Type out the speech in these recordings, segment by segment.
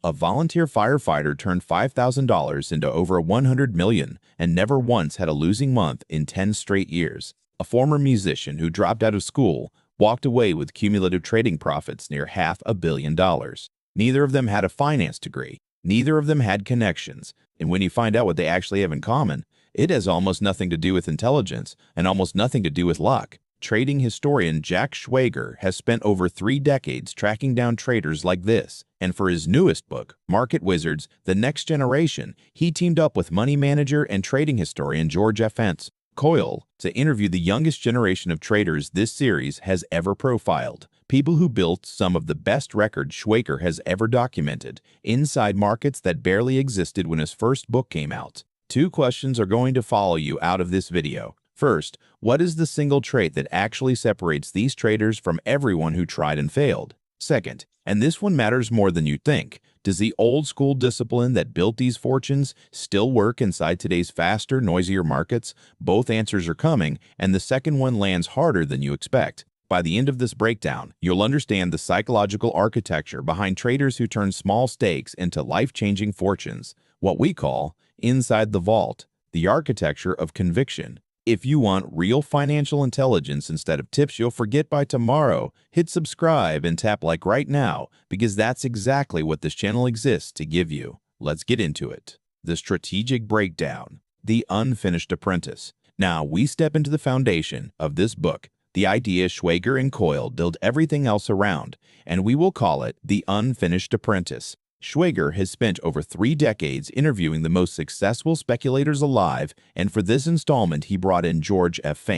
A volunteer firefighter turned $5,000 into over $100 million and never once had a losing month in 10 straight years. A former musician who dropped out of school walked away with cumulative trading profits near $500 million. Neither of them had a finance degree. Neither of them had connections. And when you find out what they actually have in common, it has almost nothing to do with intelligence and almost nothing to do with luck. Trading historian Jack Schwager has spent over 3 decades tracking down traders like this, and for his newest book, Market Wizards: The Next Generation, he teamed up with money manager and trading historian George F. Coyle to interview the youngest generation of traders this series has ever profiled, people who built some of the best records Schwager has ever documented, inside markets that barely existed when his first book came out. 2 questions are going to follow you out of this video. First, what is the single trait that actually separates these traders from everyone who tried and failed? Second, and this one matters more than you think, does the old-school discipline that built these fortunes still work inside today's faster, noisier markets? Both answers are coming, and the second one lands harder than you expect. By the end of this breakdown, you'll understand the psychological architecture behind traders who turn small stakes into life-changing fortunes, what we call inside the vault, the architecture of conviction. If you want real financial intelligence instead of tips you'll forget by tomorrow, hit subscribe and tap like right now, because that's exactly what this channel exists to give you. Let's get into it. The strategic breakdown, the Unfinished Apprentice. Now we step into the foundation of this book, the idea Schwager and Coyle build everything else around, and we will call it the Unfinished Apprentice. Schwager has spent over 3 decades interviewing the most successful speculators alive, and for this installment he brought in George F.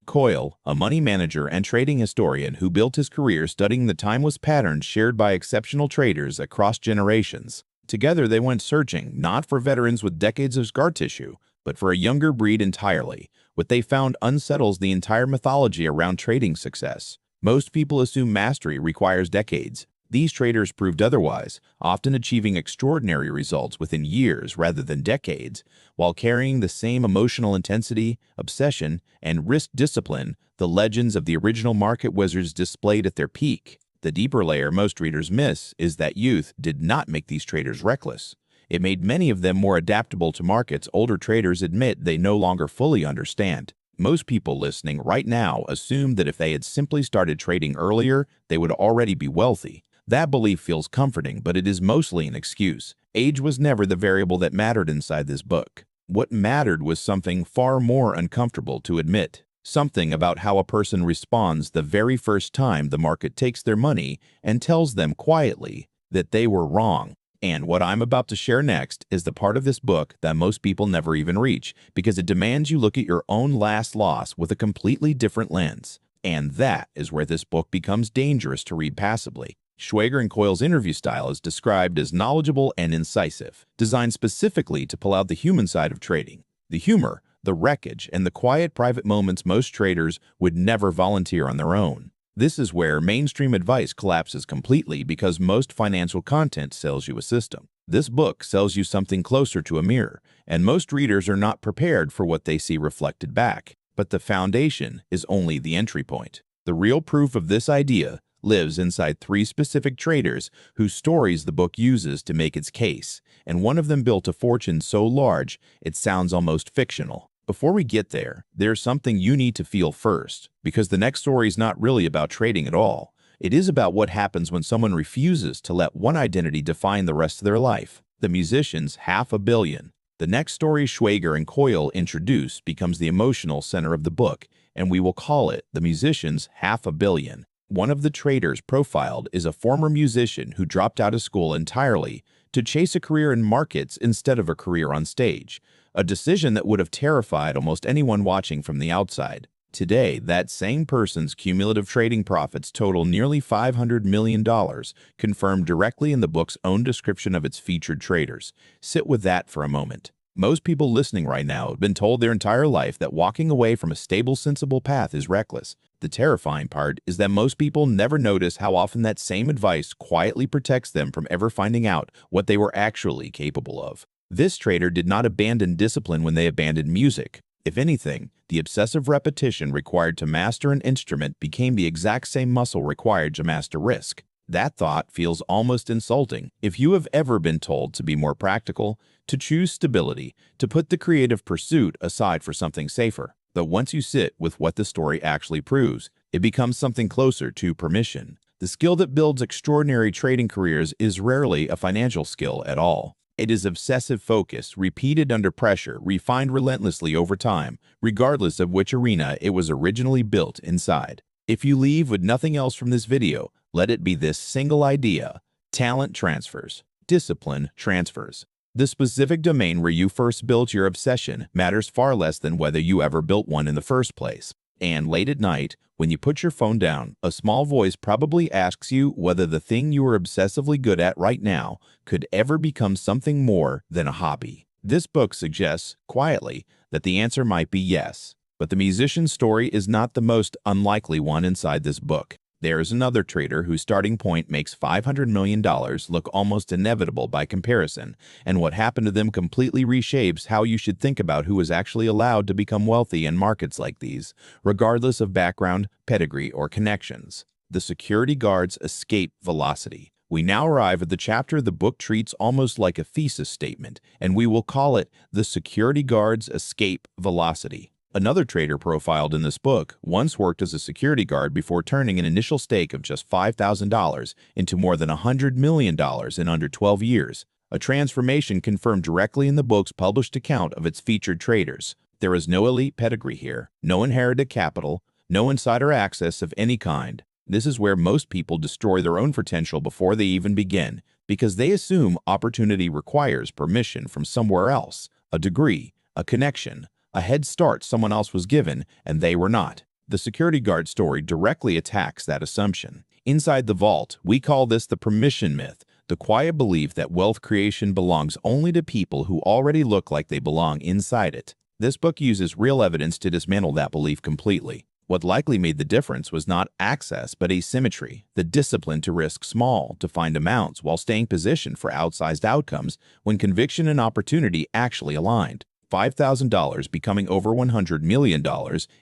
Coyle, a money manager and trading historian who built his career studying the timeless patterns shared by exceptional traders across generations. Together they went searching not for veterans with decades of scar tissue, but for a younger breed entirely. What they found unsettles the entire mythology around trading success. Most people assume mastery requires decades. These traders proved otherwise, often achieving extraordinary results within years rather than decades, while carrying the same emotional intensity, obsession, and risk discipline the legends of the original market wizards displayed at their peak. The deeper layer most readers miss is that youth did not make these traders reckless. It made many of them more adaptable to markets older traders admit they no longer fully understand. Most people listening right now assume that if they had simply started trading earlier, they would already be wealthy. That belief feels comforting, but it is mostly an excuse. Age was never the variable that mattered inside this book. What mattered was something far more uncomfortable to admit. Something about how a person responds the very first time the market takes their money and tells them quietly that they were wrong. And what I'm about to share next is the part of this book that most people never even reach, because it demands you look at your own last loss with a completely different lens. And that is where this book becomes dangerous to read passively. Schwager and Coyle's interview style is described as knowledgeable and incisive, designed specifically to pull out the human side of trading. The humor, the wreckage, and the quiet private moments most traders would never volunteer on their own. This is where mainstream advice collapses completely because most financial content sells you a system. This book sells you something closer to a mirror, and most readers are not prepared for what they see reflected back. But the foundation is only the entry point. The real proof of this idea lives inside 3 specific traders whose stories the book uses to make its case, and one of them built a fortune so large it sounds almost fictional. Before we get there, there's something you need to feel first, because the next story is not really about trading at all. It is about what happens when someone refuses to let one identity define the rest of their life. The musician's $500 million. The next story Schwager and Coyle introduce becomes the emotional center of the book, and we will call it the musician's $500 million. One of the traders profiled is a former musician who dropped out of school entirely to chase a career in markets instead of a career on stage, a decision that would have terrified almost anyone watching from the outside. Today, that same person's cumulative trading profits total nearly $500 million, confirmed directly in the book's own description of its featured traders. Sit with that for a moment. Most people listening right now have been told their entire life that walking away from a stable, sensible path is reckless. The terrifying part is that most people never notice how often that same advice quietly protects them from ever finding out what they were actually capable of. This trader did not abandon discipline when they abandoned music. If anything, the obsessive repetition required to master an instrument became the exact same muscle required to master risk. That thought feels almost insulting. If you have ever been told to be more practical, to choose stability, to put the creative pursuit aside for something safer. But once you sit with what the story actually proves, it becomes something closer to permission. The skill that builds extraordinary trading careers is rarely a financial skill at all. It is obsessive focus, repeated under pressure, refined relentlessly over time, regardless of which arena it was originally built inside. If you leave with nothing else from this video, let it be this single idea: talent transfers, discipline transfers. The specific domain where you first built your obsession matters far less than whether you ever built one in the first place. And late at night, when you put your phone down, a small voice probably asks you whether the thing you are obsessively good at right now could ever become something more than a hobby. This book suggests, quietly, that the answer might be yes. But the musician's story is not the most unlikely one inside this book. There is another trader whose starting point makes $500 million look almost inevitable by comparison, and what happened to them completely reshapes how you should think about who is actually allowed to become wealthy in markets like these, regardless of background, pedigree, or connections. The security guard's escape velocity. We now arrive at the chapter the book treats almost like a thesis statement, and we will call it the security guard's escape velocity. Another trader profiled in this book once worked as a security guard before turning an initial stake of just $5,000 into more than $100 million in under 12 years, a transformation confirmed directly in the book's published account of its featured traders. There is no elite pedigree here, no inherited capital, no insider access of any kind. This is where most people destroy their own potential before they even begin, because they assume opportunity requires permission from somewhere else, a degree, a connection, a head start someone else was given, and they were not. The security guard story directly attacks that assumption. Inside the vault, we call this the permission myth, the quiet belief that wealth creation belongs only to people who already look like they belong inside it. This book uses real evidence to dismantle that belief completely. What likely made the difference was not access, but asymmetry, the discipline to risk small, to find amounts while staying positioned for outsized outcomes when conviction and opportunity actually aligned. $5,000 becoming over $100 million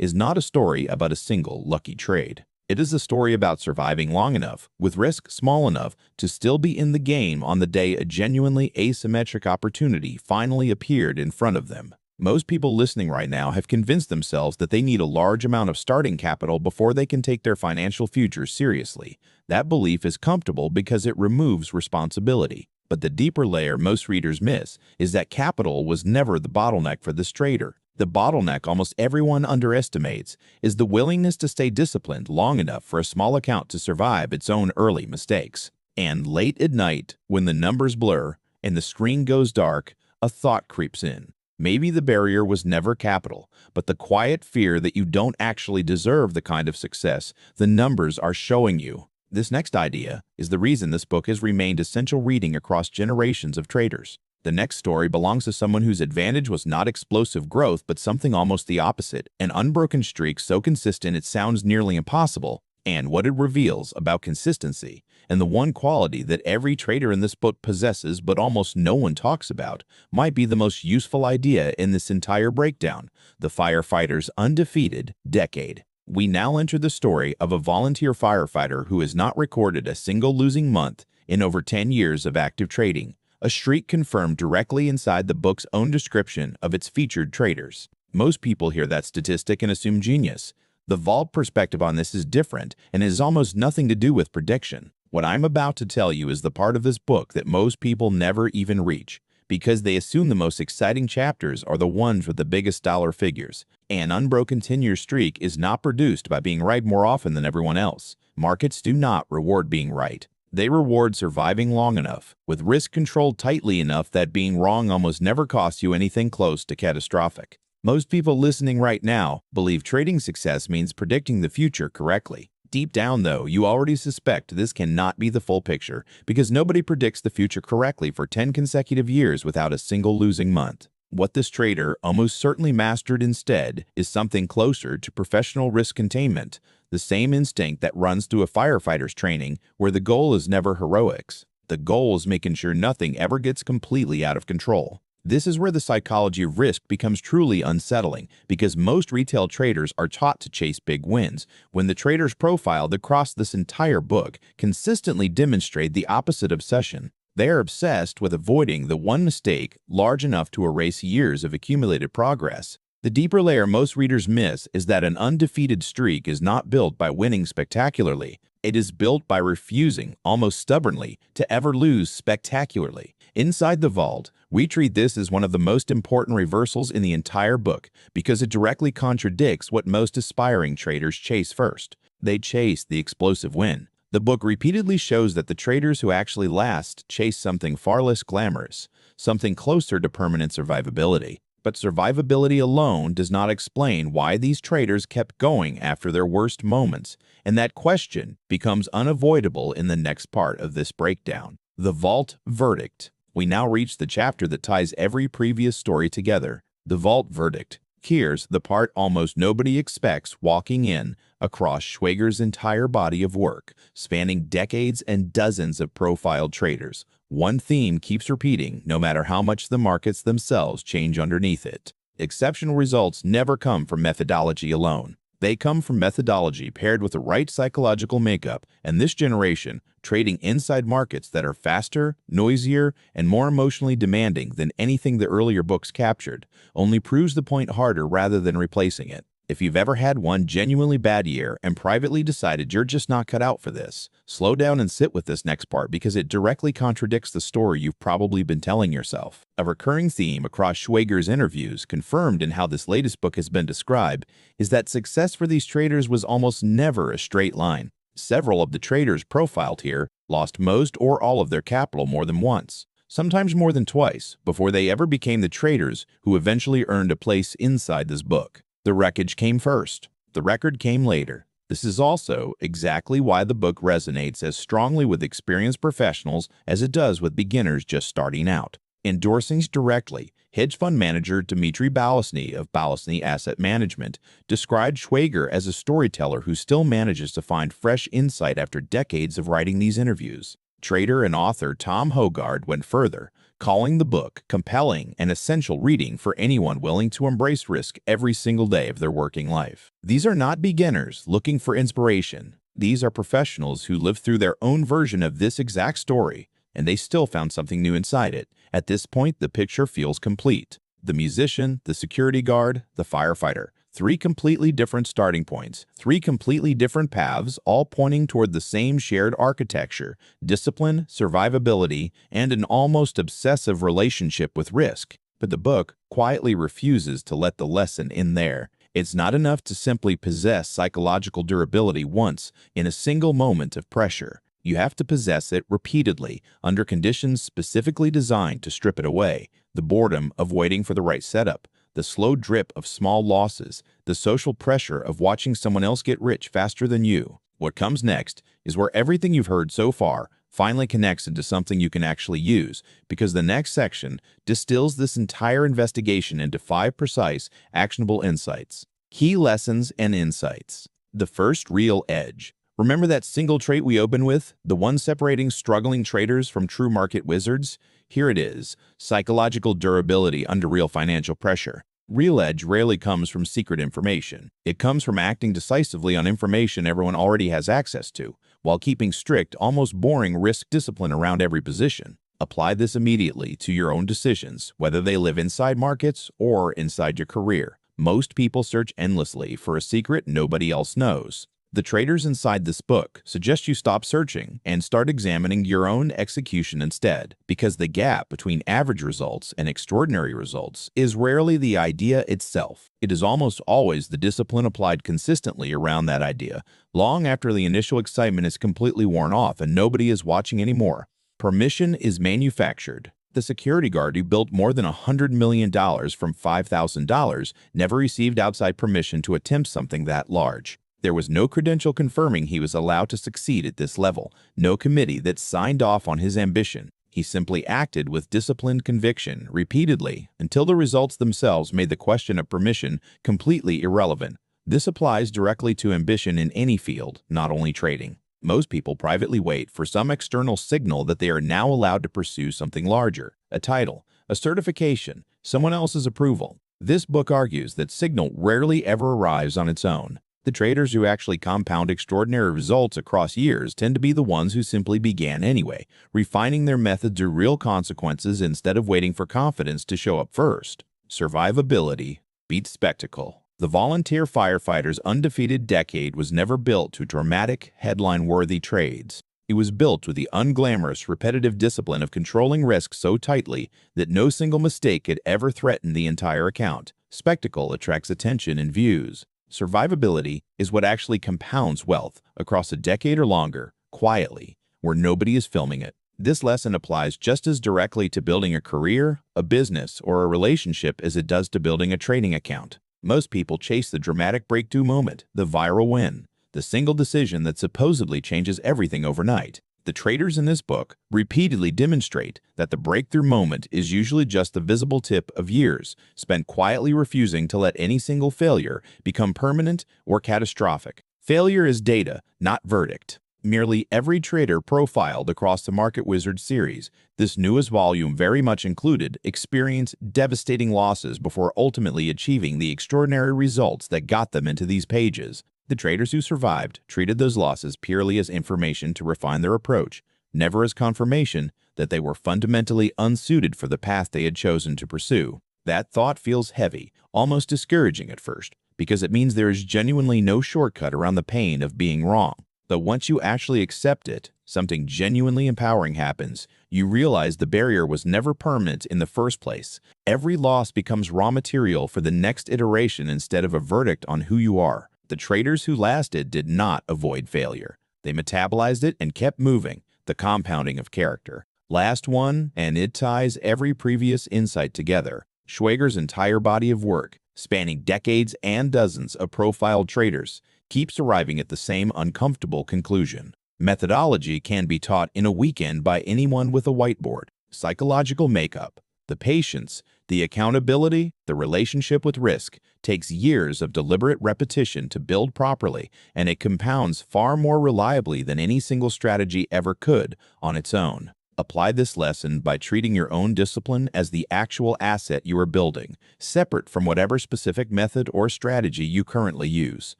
is not a story about a single lucky trade. It is a story about surviving long enough, with risk small enough, to still be in the game on the day a genuinely asymmetric opportunity finally appeared in front of them. Most people listening right now have convinced themselves that they need a large amount of starting capital before they can take their financial future seriously. That belief is comfortable because it removes responsibility. But the deeper layer most readers miss is that capital was never the bottleneck for this trader. The bottleneck almost everyone underestimates is the willingness to stay disciplined long enough for a small account to survive its own early mistakes. And late at night, when the numbers blur and the screen goes dark, a thought creeps in. Maybe the barrier was never capital, but the quiet fear that you don't actually deserve the kind of success the numbers are showing you. This next idea is the reason this book has remained essential reading across generations of traders. The next story belongs to someone whose advantage was not explosive growth, but something almost the opposite, an unbroken streak so consistent it sounds nearly impossible, and what it reveals about consistency, and the one quality that every trader in this book possesses but almost no one talks about, might be the most useful idea in this entire breakdown: the firefighter's undefeated decade. We now enter the story of a volunteer firefighter who has not recorded a single losing month in over 10 years of active trading, a streak confirmed directly inside the book's own description of its featured traders. Most people hear that statistic and assume genius. The vault perspective on this is different and has almost nothing to do with prediction. What I'm about to tell you is the part of this book that most people never even reach, because they assume the most exciting chapters are the ones with the biggest dollar figures. An unbroken 10-year streak is not produced by being right more often than everyone else. Markets do not reward being right. They reward surviving long enough, with risk controlled tightly enough that being wrong almost never costs you anything close to catastrophic. Most people listening right now believe trading success means predicting the future correctly. Deep down, though, you already suspect this cannot be the full picture, because nobody predicts the future correctly for 10 consecutive years without a single losing month. What this trader almost certainly mastered instead is something closer to professional risk containment, the same instinct that runs through a firefighter's training, where the goal is never heroics. The goal is making sure nothing ever gets completely out of control. This is where the psychology of risk becomes truly unsettling, because most retail traders are taught to chase big wins, when the traders profiled across this entire book consistently demonstrate the opposite obsession. They are obsessed with avoiding the one mistake large enough to erase years of accumulated progress. The deeper layer most readers miss is that an undefeated streak is not built by winning spectacularly. It is built by refusing, almost stubbornly, to ever lose spectacularly. Inside the Vault, we treat this as one of the most important reversals in the entire book because it directly contradicts what most aspiring traders chase first. They chase the explosive win. The book repeatedly shows that the traders who actually last chase something far less glamorous, something closer to permanent survivability. But survivability alone does not explain why these traders kept going after their worst moments, and that question becomes unavoidable in the next part of this breakdown. The Vault Verdict. We now reach the chapter that ties every previous story together. The Vault Verdict. Here's the part almost nobody expects walking in across Schwager's entire body of work, spanning decades and dozens of profiled traders. One theme keeps repeating no matter how much the markets themselves change underneath it. Exceptional results never come from methodology alone. They come from methodology paired with the right psychological makeup, and this generation, trading inside markets that are faster, noisier, and more emotionally demanding than anything the earlier books captured, only proves the point harder rather than replacing it. If you've ever had one genuinely bad year and privately decided you're just not cut out for this, slow down and sit with this next part because it directly contradicts the story you've probably been telling yourself. A recurring theme across Schwager's interviews, confirmed in how this latest book has been described, is that success for these traders was almost never a straight line. Several of the traders profiled here lost most or all of their capital more than once, sometimes more than twice, before they ever became the traders who eventually earned a place inside this book. The wreckage came first. The record came later. This is also exactly why the book resonates as strongly with experienced professionals as it does with beginners just starting out. Endorsing directly, hedge fund manager Dmitry Balesny of Balesny Asset Management described Schwager as a storyteller who still manages to find fresh insight after decades of writing these interviews. Trader and author Tom Hogard went further, calling the book compelling and essential reading for anyone willing to embrace risk every single day of their working life. These are not beginners looking for inspiration. These are professionals who lived through their own version of this exact story, and they still found something new inside it. At this point, the picture feels complete. The musician, the security guard, the firefighter. 3 completely different starting points, 3 completely different paths, all pointing toward the same shared architecture, discipline, survivability, and an almost obsessive relationship with risk. But the book quietly refuses to let the lesson in there. It's not enough to simply possess psychological durability once in a single moment of pressure. You have to possess it repeatedly under conditions specifically designed to strip it away. The boredom of waiting for the right setup, the slow drip of small losses, the social pressure of watching someone else get rich faster than you. What comes next is where everything you've heard so far finally connects into something you can actually use, because the next section distills this entire investigation into 5 precise, actionable insights. Key lessons and insights. The first real edge. Remember that single trait we opened with, the one separating struggling traders from true market wizards? Here it is: psychological durability under real financial pressure. Real edge rarely comes from secret information. It comes from acting decisively on information everyone already has access to, while keeping strict, almost boring risk discipline around every position. Apply this immediately to your own decisions, whether they live inside markets or inside your career. Most people search endlessly for a secret nobody else knows. The traders inside this book suggest you stop searching and start examining your own execution instead, because the gap between average results and extraordinary results is rarely the idea itself. It is almost always the discipline applied consistently around that idea, long after the initial excitement is completely worn off and nobody is watching anymore. Permission is manufactured. The security guard who built more than $100 million from $5,000 never received outside permission to attempt something that large. There was no credential confirming he was allowed to succeed at this level, no committee that signed off on his ambition. He simply acted with disciplined conviction repeatedly until the results themselves made the question of permission completely irrelevant. This applies directly to ambition in any field, not only trading. Most people privately wait for some external signal that they are now allowed to pursue something larger, a title, a certification, someone else's approval. This book argues that signal rarely ever arrives on its own. The traders who actually compound extraordinary results across years tend to be the ones who simply began anyway, refining their method through real consequences instead of waiting for confidence to show up first. Survivability beats spectacle. The volunteer firefighter's undefeated decade was never built to dramatic, headline-worthy trades. It was built with the unglamorous, repetitive discipline of controlling risk so tightly that no single mistake could ever threaten the entire account. Spectacle attracts attention and views. Survivability is what actually compounds wealth across a decade or longer, quietly, where nobody is filming it. This lesson applies just as directly to building a career, a business, or a relationship as it does to building a trading account. Most people chase the dramatic breakthrough moment, the viral win, the single decision that supposedly changes everything overnight. The traders in this book repeatedly demonstrate that the breakthrough moment is usually just the visible tip of years spent quietly refusing to let any single failure become permanent or catastrophic. Failure is data, not verdict. Nearly every trader profiled across the Market Wizard series, this newest volume very much included, experienced devastating losses before ultimately achieving the extraordinary results that got them into these pages. The traders who survived treated those losses purely as information to refine their approach, never as confirmation that they were fundamentally unsuited for the path they had chosen to pursue. That thought feels heavy, almost discouraging at first, because it means there is genuinely no shortcut around the pain of being wrong. But once you actually accept it, something genuinely empowering happens. You realize the barrier was never permanent in the first place. Every loss becomes raw material for the next iteration instead of a verdict on who you are. The traders who lasted did not avoid failure. They metabolized it and kept moving, the compounding of character. Last one, and it ties every previous insight together. Schwager's entire body of work, spanning decades and dozens of profiled traders, keeps arriving at the same uncomfortable conclusion. Methodology can be taught in a weekend by anyone with a whiteboard. Psychological makeup, the patience, the accountability, the relationship with risk takes years of deliberate repetition to build properly, and it compounds far more reliably than any single strategy ever could on its own. Apply this lesson by treating your own discipline as the actual asset you are building, separate from whatever specific method or strategy you currently use.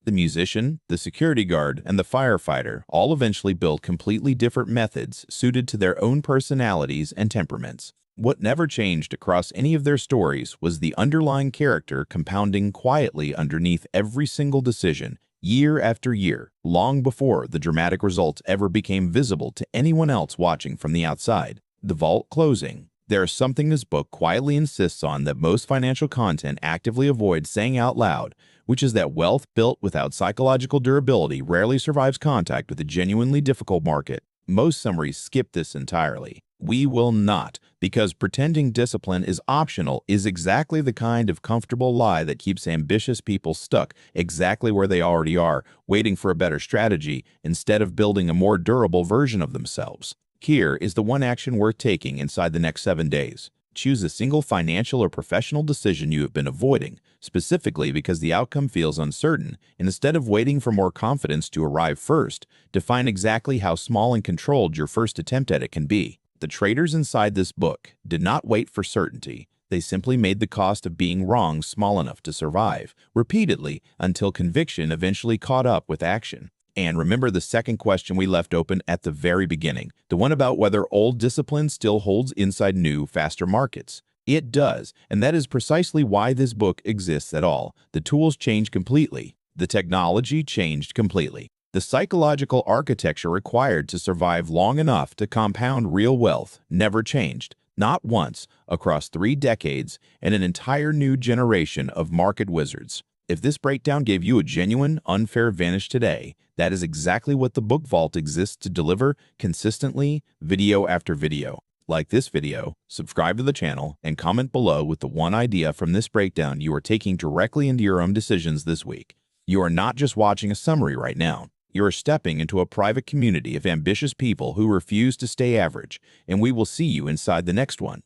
The musician, the security guard, and the firefighter all eventually build completely different methods suited to their own personalities and temperaments. What never changed across any of their stories was the underlying character compounding quietly underneath every single decision, year after year, long before the dramatic results ever became visible to anyone else watching from the outside. The vault closing. There is something this book quietly insists on that most financial content actively avoids saying out loud, which is that wealth built without psychological durability rarely survives contact with a genuinely difficult market. Most summaries skip this entirely. We will not, because pretending discipline is optional is exactly the kind of comfortable lie that keeps ambitious people stuck exactly where they already are, waiting for a better strategy instead of building a more durable version of themselves. Here is the one action worth taking inside the next 7 days. Choose a single financial or professional decision you have been avoiding, specifically because the outcome feels uncertain, and instead of waiting for more confidence to arrive first, define exactly how small and controlled your first attempt at it can be. The traders inside this book did not wait for certainty. They simply made the cost of being wrong small enough to survive, repeatedly, until conviction eventually caught up with action. And remember the second question we left open at the very beginning, the one about whether old discipline still holds inside new, faster markets. It does, and that is precisely why this book exists at all. The tools changed completely. The technology changed completely. The psychological architecture required to survive long enough to compound real wealth never changed, not once, across 3 decades and an entire new generation of market wizards. If this breakdown gave you a genuine, unfair advantage today, that is exactly what the Book Vault exists to deliver consistently, video after video. Like this video, subscribe to the channel, and comment below with the one idea from this breakdown you are taking directly into your own decisions this week. You are not just watching a summary right now. You are stepping into a private community of ambitious people who refuse to stay average, and we will see you inside the next one.